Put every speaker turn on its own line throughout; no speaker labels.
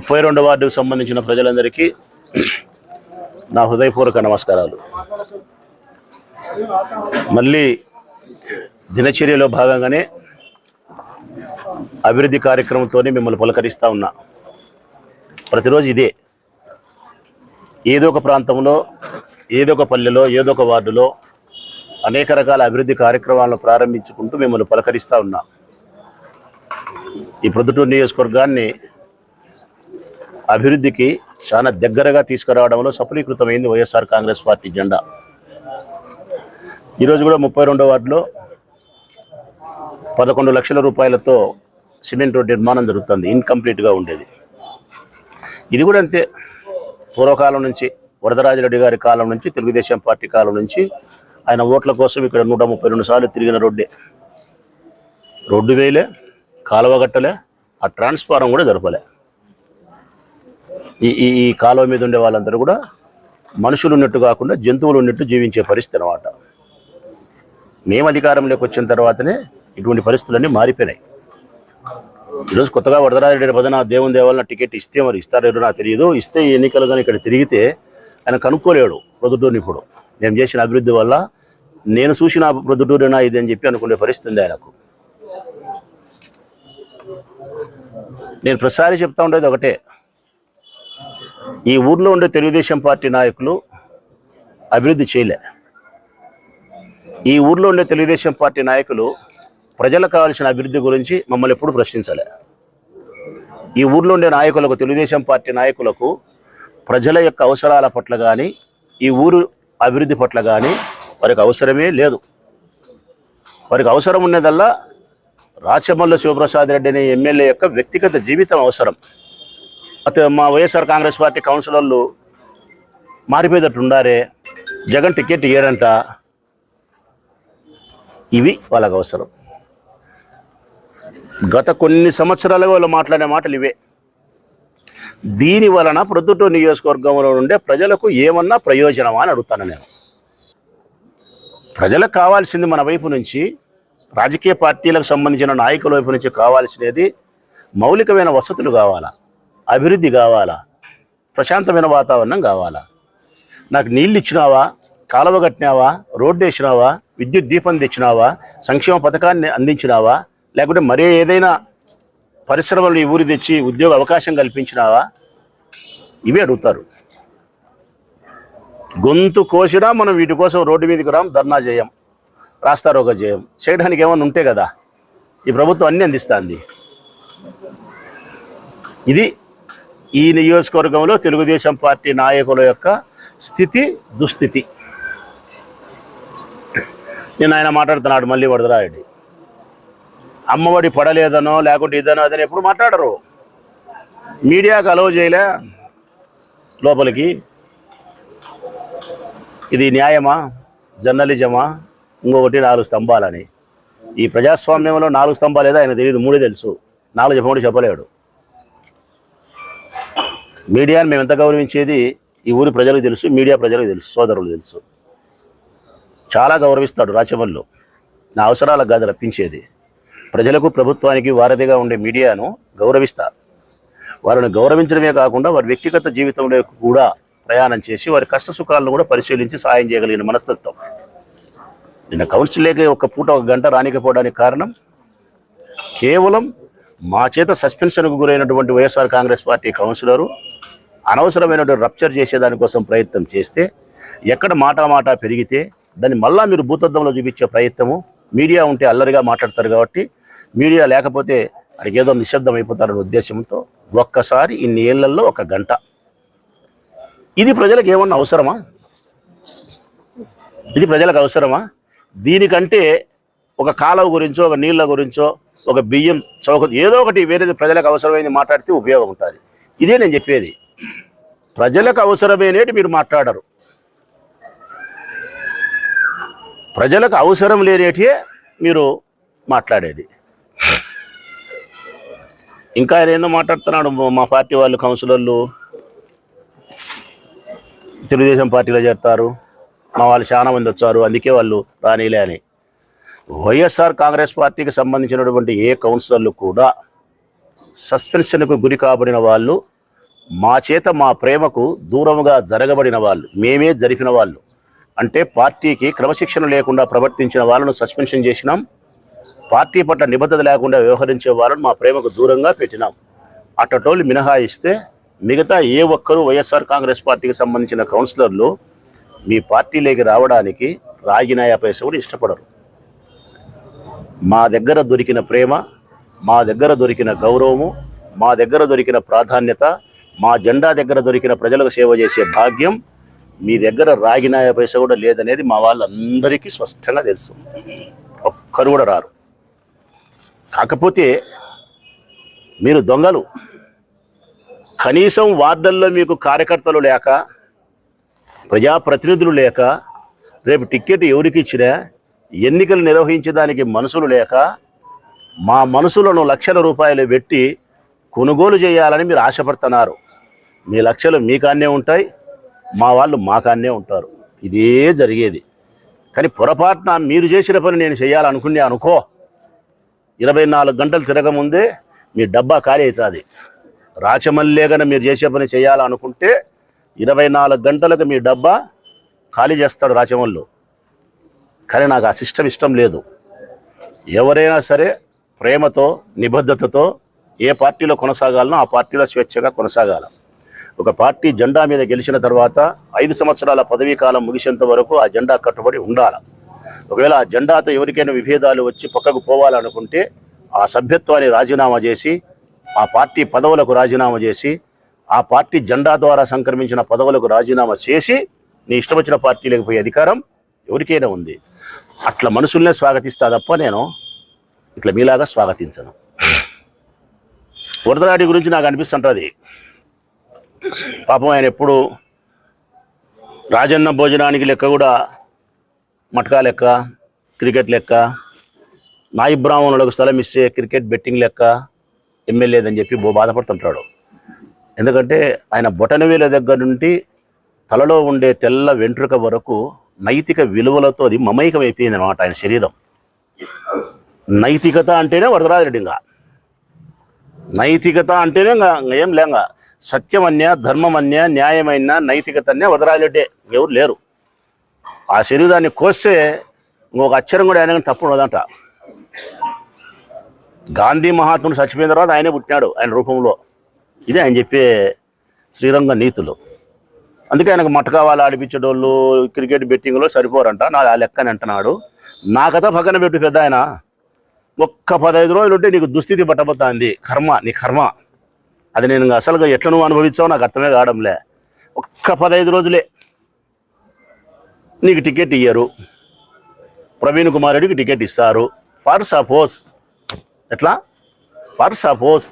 32వ వార్డుకు సంబంధించిన ప్రజలందరికీ నా హృదయపూర్వక నమస్కారాలు. మళ్ళీ దినచర్యలో భాగంగానే అభివృద్ధి కార్యక్రమంతోనే మిమ్మల్ని పలకరిస్తూ ఉన్నా. ప్రతిరోజు ఇదే, ఏదో ఒక ప్రాంతంలో, ఏదో ఒక పల్లెలో, ఏదో ఒక వార్డులో అనేక రకాల అభివృద్ధి కార్యక్రమాలను ప్రారంభించుకుంటూ మిమ్మల్ని పలకరిస్తూ ఉన్నా. ఈ ప్రొద్దుటూరు నియోజకవర్గాన్ని అభివృద్ధికి చాలా దగ్గరగా తీసుకురావడంలో సఫలీకృతమైంది వైఎస్ఆర్ కాంగ్రెస్ పార్టీ జెండా. ఈరోజు కూడా 32వ వార్డులో 11 లక్షల రూపాయలతో సిమెంట్ రోడ్ నిర్మాణం జరుగుతుంది. ఇన్కంప్లీట్గా ఉండేది. ఇది కూడా అంతే. పూర్వకాలం నుంచి, వరదరాజరెడ్డి గారి కాలం నుంచి, తెలుగుదేశం పార్టీ కాలం నుంచి ఆయన ఓట్ల కోసం ఇక్కడ 132 సార్లు తిరిగిన రోడ్డే. రోడ్డు వేయలే, కాలువ కట్టలే, ఆ ట్రాన్స్ఫారం కూడా జరపలే. ఈ కాలువ మీద ఉండే వాళ్ళందరూ కూడా మనుషులు ఉన్నట్టు కాకుండా జంతువులు ఉన్నట్టు జీవించే పరిస్థితి అన్నమాట. మేము అధికారంలోకి వచ్చిన తర్వాతనే ఇటువంటి పరిస్థితులన్నీ మారిపోయినాయి. ఈరోజు కొత్తగా వరదరాజరెడ్డి పదన దేవుని దేవాలన్న టికెట్ ఇస్తే, మరి ఇస్తారో నాకు తెలియదు, ఇస్తే ఎన్నికలు కానీ ఇక్కడ తిరిగితే ఆయన కనుక్కోలేడు ప్రొద్దుటూరుని. ఇప్పుడు నేను చేసిన అభివృద్ధి వల్ల నేను చూసిన ప్రొద్దుటూరేనా ఇది అని చెప్పి అనుకునే పరిస్థితి ఉంది ఆయనకు. నేను ప్రతిసారి చెప్తా ఉండేది ఒకటే, ఈ ఊర్లో ఉండే తెలుగుదేశం పార్టీ నాయకులు అభివృద్ధి చేయలే. ఈ ఊర్లో ఉండే తెలుగుదేశం పార్టీ నాయకులు ప్రజలకు కావాల్సిన అభివృద్ధి గురించి మమ్మల్ని ఎప్పుడు ప్రశ్నించలే. ఈ ఊర్లో ఉండే నాయకులకు, తెలుగుదేశం పార్టీ నాయకులకు ప్రజల యొక్క అవసరాల పట్ల కానీ, ఈ ఊరు అభివృద్ధి పట్ల కానీ వారికి అవసరమే లేదు. వారికి అవసరం ఉన్నదల్లా రాచమల్లు శివప్రసాద్ రెడ్డి అనే ఎమ్మెల్యే యొక్క వ్యక్తిగత జీవితం అవసరం. మా వైఎస్ఆర్ కాంగ్రెస్ పార్టీ కౌన్సిలర్లు మారిపోయేటట్టు ఉండారే, జగన్ టికెట్ ఇయ్యడంట, ఇవి వాళ్ళకు అవసరం. గత కొన్ని సంవత్సరాలుగా వాళ్ళు మాట్లాడే మాటలు ఇవే. దీని వలన ప్రొద్దుటూరు నియోజకవర్గంలో ఉండే ప్రజలకు ఏమన్నా ప్రయోజనమా అని అడుగుతాను నేను. ప్రజలకు కావాల్సింది మన వైపు నుంచి, రాజకీయ పార్టీలకు సంబంధించిన నాయకుల వైపు నుంచి కావాల్సినది మౌలికమైన వసతులు కావాలా, అభివృద్ధి కావాలా, ప్రశాంతమైన వాతావరణం కావాలా. నాకు నీళ్ళు ఇచ్చినావా, కాలువ కట్టినావా, రోడ్డు వేసినావా, విద్యుత్ దీపం తెచ్చినావా, సంక్షేమ పథకాన్ని అందించినావా, లేకుంటే మరే ఏదైనా పరిశ్రమలు ఈ ఊరి తెచ్చి ఉద్యోగ అవకాశం కల్పించినావా, ఇవే అడుగుతారు. గొంతు కోసినా మనం వీటి కోసం రోడ్డు మీదకి రాం, ధర్నా చేయం, రాస్తారోగా చేయం. చేయడానికి ఏమన్నా ఉంటే కదా ఈ ప్రభుత్వం అన్నీ అందిస్తుంది. ఇది ఈ నియోజకవర్గంలో తెలుగుదేశం పార్టీ నాయకుల యొక్క స్థితి, దుస్థితి. నేను ఆయన మాట్లాడుతున్నాడు మళ్ళీ వరదరారెడ్డి, అమ్మఒడి పడలేదనో లేకుంటే ఇదనో అదని ఎప్పుడు మాట్లాడరు. మీడియాకు అలౌ చేయలే లోపలికి. ఇది న్యాయమా, జర్నలిజమా, ఇంకొకటి 4 స్తంభాలని. ఈ ప్రజాస్వామ్యంలో 4 స్తంభాలు ఏదో ఆయన తెలియదు, 3 తెలుసు. 4 చెప్పమని చెప్పలేడు. మీడియాని మేము ఎంత గౌరవించేది ఈ ఊరి ప్రజలకు తెలుసు, మీడియా ప్రజలకు తెలుసు, సోదరులు తెలుసు. చాలా గౌరవిస్తాడు రాచమల్లు. నా అవసరాలకు కాదు రప్పించేది, ప్రజలకు ప్రభుత్వానికి వారధిగా ఉండే మీడియాను గౌరవిస్తారు. వారిని గౌరవించడమే కాకుండా వారి వ్యక్తిగత జీవితంలో కూడా ప్రయాణం చేసి వారి కష్ట సుఖాలను కూడా పరిశీలించి సాయం చేయగలిగిన మనస్తత్వం. నిన్న కౌన్సిల్లోకి ఒక పూట 1 గంట రానికపోవడానికి కారణం కేవలం మా చేత సస్పెన్షన్కు గురైనటువంటి వైఎస్ఆర్ కాంగ్రెస్ పార్టీ కౌన్సిలరు అనవసరమైనటువంటి రప్చర్ చేసేదానికోసం ప్రయత్నం చేస్తే, ఎక్కడ మాట పెరిగితే దాన్ని మళ్ళా మీరు భూతద్దంలో చూపించే ప్రయత్నము. మీడియా ఉంటే అల్లరిగా మాట్లాడతారు కాబట్టి, మీడియా లేకపోతే అడిగి ఏదో నిశ్శబ్దం అయిపోతారనే ఉద్దేశంతో ఒక్కసారి ఇన్ని ఏళ్లలో 1 గంట. ఇది ప్రజలకు ఏమన్నా అవసరమా? ఇది ప్రజలకు అవసరమా? దీనికంటే ఒక కాలువ గురించో, ఒక నీళ్ళ గురించో, ఒక బియ్యం చౌక, ఏదో ఒకటి వేరేది ప్రజలకు అవసరమైనది మాట్లాడితే ఉపయోగం ఉంటుంది. ఇదే నేను చెప్పేది. ప్రజలకు అవసరమైనటి మీరు మాట్లాడరు, ప్రజలకు అవసరం లేనేటియే మీరు మాట్లాడేది. ఇంకా ఆయన ఏందో మాట్లాడుతున్నాడు, మా పార్టీ వాళ్ళు కౌన్సిలర్లు తెలుగుదేశం పార్టీలో చేరుతారు, మా వాళ్ళు చాలా మంది వచ్చారు అందుకే వాళ్ళు రానిలే అని. వైఎస్ఆర్ కాంగ్రెస్ పార్టీకి సంబంధించినటువంటి ఏ కౌన్సిలర్లు కూడా సస్పెన్షన్కు గురి కాబడిన వాళ్ళు మా చేత మా ప్రేమకు దూరముగా జరగబడిన వాళ్ళు, మేమే జరిపిన వాళ్ళు. అంటే పార్టీకి క్రమశిక్షణ లేకుండా ప్రవర్తించిన వాళ్ళను సస్పెన్షన్ చేసినాం, పార్టీ పట్ల నిబద్ధత లేకుండా వ్యవహరించే వాళ్ళను మా ప్రేమకు దూరంగా పెట్టినాం. అట్టటోళ్ళు మినహాయిస్తే మిగతా ఏ ఒక్కరూ వైఎస్ఆర్ కాంగ్రెస్ పార్టీకి సంబంధించిన కౌన్సిలర్లు మీ పార్టీలోకి రావడానికి రాగినాయ పైస కూడా ఇష్టపడరు. మా దగ్గర దొరికిన ప్రేమ, మా దగ్గర దొరికిన గౌరవము, మా దగ్గర దొరికిన ప్రాధాన్యత, మా జెండా దగ్గర దొరికిన ప్రజలకు సేవ చేసే భాగ్యం మీ దగ్గర రాగినాయ పైస కూడా లేదనేది మా వాళ్ళందరికీ స్పష్టంగా తెలుసు. ఒక్కరు కూడా రారు. కాకపోతే మీరు దొంగలు. కనీసం వార్డుల్లో మీకు కార్యకర్తలు లేక, ప్రజాప్రతినిధులు లేక, రేపు టికెట్ ఎవరికి ఇచ్చినా ఎన్నికలు నిర్వహించడానికి మనసులు లేక, మా మనసులను లక్షల రూపాయలు పెట్టి కొనుగోలు చేయాలని మీరు ఆశపడుతున్నారు. మీ లక్షలు మీ కాన్నే ఉంటాయి, మా వాళ్ళు మా కాన్నే ఉంటారు. ఇదే జరిగేది. కానీ పొరపాటున మీరు చేసిన పని నేను చేయాలనుకునే అనుకో, 24 గంటలు తిరగముందే మీ డబ్బా ఖాళీ అవుతుంది. రాచమల్లేగన మీరు చేసే పని చేయాలనుకుంటే 24 గంటలకు మీ డబ్బా ఖాళీ చేస్తాడు రాచమల్లు. కానీ నాకు ఆ సిస్టమ్ ఇష్టం లేదు. ఎవరైనా సరే ప్రేమతో, నిబద్ధతతో ఏ పార్టీలో కొనసాగాలనో ఆ పార్టీలో స్వేచ్ఛగా కొనసాగాల. ఒక పార్టీ జెండా మీద గెలిచిన తర్వాత 5 సంవత్సరాల పదవీ కాలం ముగిసేంత వరకు ఆ జెండా కట్టుబడి ఉండాలి. ఒకవేళ ఆ జెండాతో ఎవరికైనా విభేదాలు వచ్చి పక్కకు పోవాలనుకుంటే ఆ సభ్యత్వాన్ని రాజీనామా చేసి, ఆ పార్టీ పదవులకు రాజీనామా చేసి, ఆ పార్టీ జెండా ద్వారా సంక్రమించిన పదవులకు రాజీనామా చేసి నీ ఇష్టం వచ్చిన పార్టీలకు పోయే అధికారం ఎవరికైనా ఉంది. అట్లా మనుషుల్నే స్వాగతిస్తా తప్ప నేను ఇట్లా మీలాగా స్వాగతించను. వరదరాడి గురించి నాకు అనిపిస్తుంటుంది. పాపం ఆయన ఎప్పుడు రాజన్న భోజనానికి లెక్క కూడా మటకా లెక్క, క్రికెట్ లెక్క, నాయి బ్రాహ్మణులకు స్థలం ఇస్తే క్రికెట్ బెట్టింగ్ లెక్క ఎమ్మెల్యేదని చెప్పి బాధపడుతుంటాడు. ఎందుకంటే ఆయన బొటనవేల దగ్గర నుండి తలలో ఉండే తెల్ల వెంట్రుక వరకు నైతిక విలువలతో అది మమైకమైపోయింది అన్నమాట ఆయన శరీరం. నైతికత అంటేనే వరదరాజరెడ్డి. ఇంకా నైతికత అంటేనే ఏం లేంగా సత్యమన్య, ధర్మమన్య, న్యాయమైన నైతికతనే వరదరాజరెడ్డి, ఎవరు లేరు. ఆ శరీరాన్ని కోస్తే ఇంకొక అక్షరం కూడా ఆయన తప్పు ఉండదంట. గాంధీ మహాత్ముడు చచ్చిపోయిన తర్వాత ఆయనే పుట్టినాడు ఆయన రూపంలో. ఇదే ఆయన చెప్పే శ్రీరంగ నీతులు. అందుకే ఆయనకు మటకా వాళ్ళు ఆడిపించేటోళ్ళు క్రికెట్ బెట్టింగ్లో సరిపోరంట. నాది ఆ లెక్కని అంటున్నాడు. నా కథ పక్కన పెట్టు పెద్ద ఆయన. ఒక్క 15 రోజులు ఉంటే నీకు దుస్థితి పట్టబోతుంది. కర్మ, నీ కర్మ. అది నేను అసలుగా ఎట్లా నువ్వు అనుభవించావు నాకు అర్థమే కావడంలే. ఒక్క 15 రోజులే నీకు టికెట్ ఇయ్యరు, ప్రవీణ్ కుమార్ రెడ్డికి టికెట్ ఇస్తారు. ఫర్ సపోజ్, ఎట్లా ఫర్ సపోజ్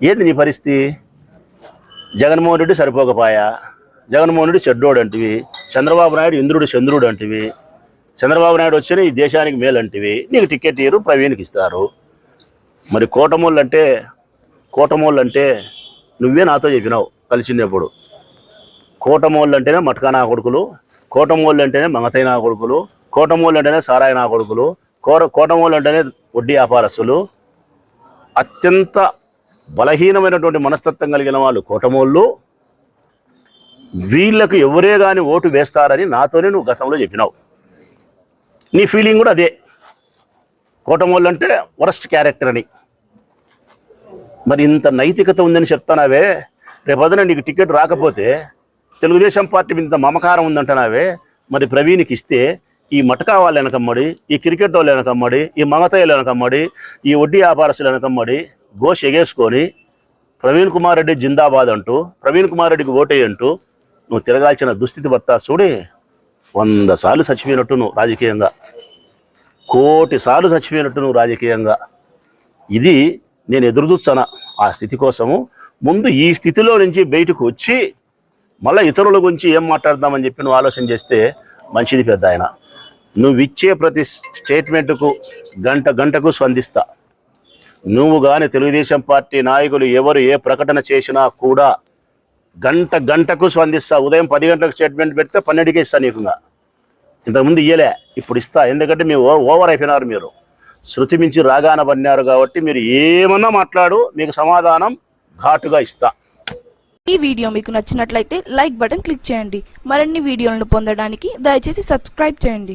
ఏంది నీ పరిస్థితి? జగన్మోహన్ రెడ్డి సరిపోకపోయా, జగన్మోహన్ రెడ్డి చెడ్డోడు అంటివి, చంద్రబాబు నాయుడు ఇంద్రుడు చంద్రుడు అంటివి, చంద్రబాబు నాయుడు వచ్చిన ఈ దేశానికి మేలు అంటివి, నీకు టికెట్ ఇయ్యరు, ప్రవీణ్కి ఇస్తారు. మరి కోటమోళ్ళు అంటే నువ్వే నాతో చెప్పినావు కలిసినప్పుడు. కోటమోళ్ళు అంటేనే మటకా నా కొడుకులు, కోటమోళ్ళు అంటేనే మంగతయ్య నా కొడుకులు, కోటమోళ్ళు అంటేనే సారాయి నా కొడుకులు, కోటమోళ్ళు అంటేనే వడ్డీ వ్యాపారస్తులు. అత్యంత బలహీనమైనటువంటి మనస్తత్వం కలిగిన వాళ్ళు కోటమోళ్ళు. వీళ్ళకు ఎవరే కానీ ఓటు వేస్తారని నాతోనే నువ్వు గతంలో చెప్పినావు. నీ ఫీలింగ్ కూడా అదే, కోటమోళ్ళు అంటే వరస్ట్ క్యారెక్టర్ అని. మరి ఇంత నైతికత ఉందని చెప్తానావే, రేపొద్దున నీకు టికెట్ రాకపోతే తెలుగుదేశం పార్టీ ఇంత మమకారం ఉందంటున్నావే, మరి ప్రవీణ్కి ఇస్తే ఈ మటకా వాళ్ళు వెనకమ్మడి, ఈ క్రికెట్ వాళ్ళు వెనకమ్మడి, ఈ మంగతయ్యలు వెనకమ్మడి, ఈ వడ్డీ వ్యాపారస్తులు వెనకమ్మడి గోష్ ఎగేసుకొని ప్రవీణ్ కుమార్ రెడ్డి జిందాబాద్ అంటూ, ప్రవీణ్ కుమార్ రెడ్డికి ఓటేయంటూ నువ్వు తిరగాల్సిన దుస్థితి పడతా చూడి. 100 సార్లు చచ్చిపోయినట్టు నువ్వు రాజకీయంగా, 1 కోటి సార్లు చచ్చిపోయినట్టు నువ్వు రాజకీయంగా. ఇది నేను ఎదురు చూస్తాను ఆ స్థితి కోసము. ముందు ఈ స్థితిలో నుంచి బయటకు వచ్చి మళ్ళీ ఇతరుల గురించి ఏం మాట్లాడదామని చెప్పి నువ్వు ఆలోచన చేస్తే మంచిది పెద్ద ఆయన. నువ్వు ఇచ్చే ప్రతి స్టేట్మెంట్కు గంటకు స్పందిస్తా. నువ్వు కానీ తెలుగుదేశం పార్టీ నాయకులు ఎవరు ఏ ప్రకటన చేసినా కూడా గంటకు స్పందిస్తా. ఉదయం 10 గంటలకు స్టేట్మెంట్ పెడితే 12కే ఇస్తా. నీకుగా ఇంతకుముందు ఇయ్యలే, ఇప్పుడు ఇస్తా. ఎందుకంటే మీరు ఓవర్ అయిపోయినారు. మీరు శృతి మించి రాగాన పడినారు కాబట్టి మీరు ఏమన్నా మాట్లాడు, మీకు సమాధానం ఘాటుగా ఇస్తా.
ఈ వీడియో మీకు నచ్చినట్లయితే లైక్ బటన్ క్లిక్ చేయండి. మరిన్ని వీడియోలను పొందడానికి దయచేసి సబ్స్క్రైబ్ చేయండి.